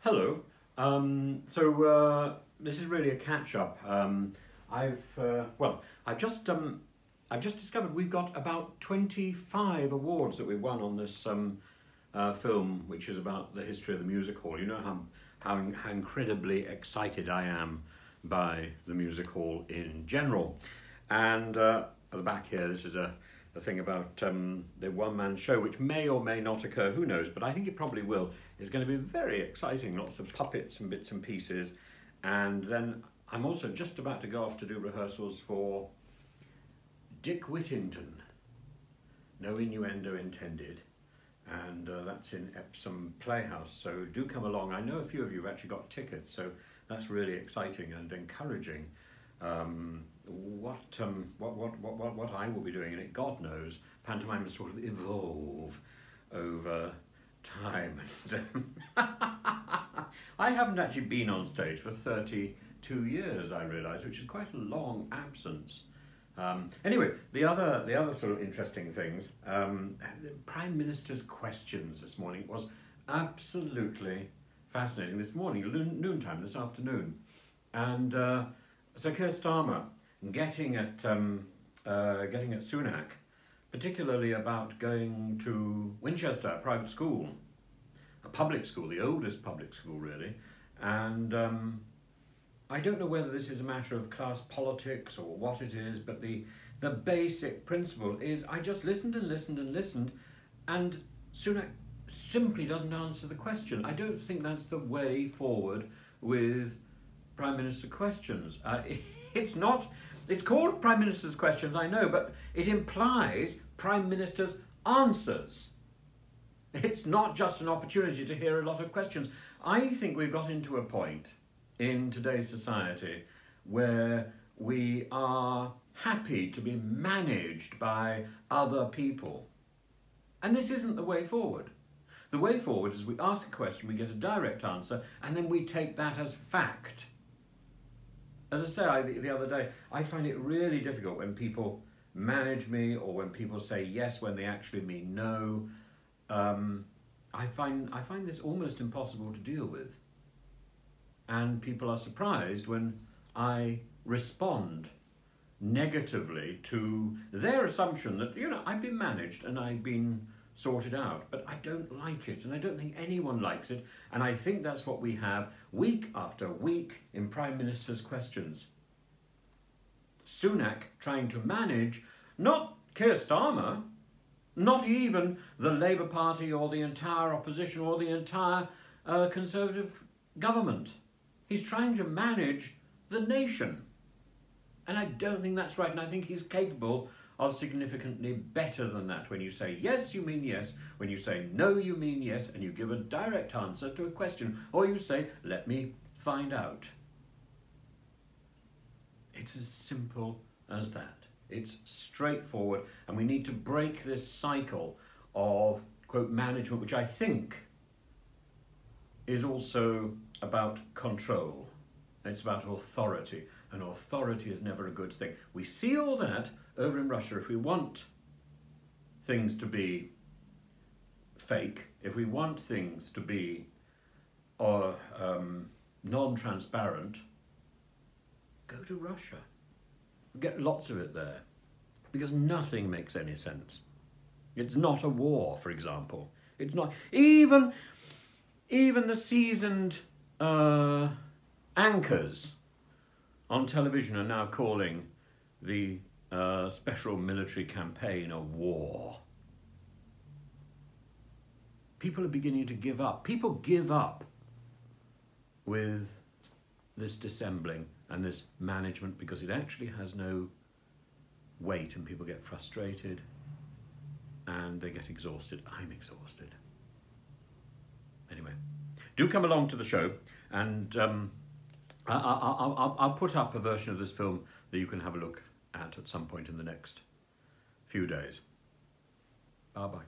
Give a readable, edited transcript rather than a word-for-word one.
Hello. This is really a catch-up. I've just discovered we've got about 25 awards that we've won on this film, which is about the history of the music hall. You know how incredibly excited I am by the music hall in general. And at the back here, this is a thing about the one-man show, which may or may not occur, who knows, but I think it probably will. It's going to be very exciting, lots of puppets and bits and pieces. And then I'm also just about to go off to do rehearsals for Dick Whittington, no innuendo intended, and that's in Epsom Playhouse, so do come along. I know a few of you have actually got tickets, so that's really exciting and encouraging. What I will be doing in it, God knows, pantomime will sort of evolve over time. I haven't actually been on stage for 32 years, I realise, which is quite a long absence. Anyway, the other sort of interesting things, the Prime Minister's questions this morning was absolutely fascinating. This morning, noontime, this afternoon, and Sir Keir Starmer getting at Sunak, particularly about going to Winchester, a private school, a public school, the oldest public school really, and I don't know whether this is a matter of class politics or what it is, but the basic principle is I just listened and listened and listened, and Sunak simply doesn't answer the question. I don't think that's the way forward with Prime Minister questions. It's called Prime Minister's questions, I know, but it implies Prime Minister's answers. It's not just an opportunity to hear a lot of questions. I think we've got into a point in today's society where we are happy to be managed by other people. And this isn't the way forward. The way forward is we ask a question, we get a direct answer, and then we take that as fact. As I say, the other day, I find it really difficult when people manage me or when people say yes when they actually mean no. I find this almost impossible to deal with. And people are surprised when I respond negatively to their assumption that, you know, I've been managed and I've been sorted out, but I don't like it, and I don't think anyone likes it, and I think that's what we have week after week in Prime Minister's questions. Sunak trying to manage not Keir Starmer, not even the Labour Party or the entire opposition or the entire Conservative government. He's trying to manage the nation, and I don't think that's right, and I think he's capable of significantly better than that. When you say yes, you mean yes. When you say no, you mean yes, and you give a direct answer to a question, or you say, let me find out. It's as simple as that. It's straightforward, and we need to break this cycle of, quote, management, which I think is also about control. It's about authority, and authority is never a good thing. We see all that over in Russia. If we want things to be fake, if we want things to be non-transparent, go to Russia. Get lots of it there, because nothing makes any sense. It's not a war, for example. It's not even the seasoned anchors on television are now calling the special military campaign a war. People are beginning to give up. People give up with this dissembling and this management because it actually has no weight, and people get frustrated and they get exhausted. I'm exhausted. Anyway, do come along to the show, and I'll put up a version of this film that you can have a look at some point in the next few days. Bye-bye.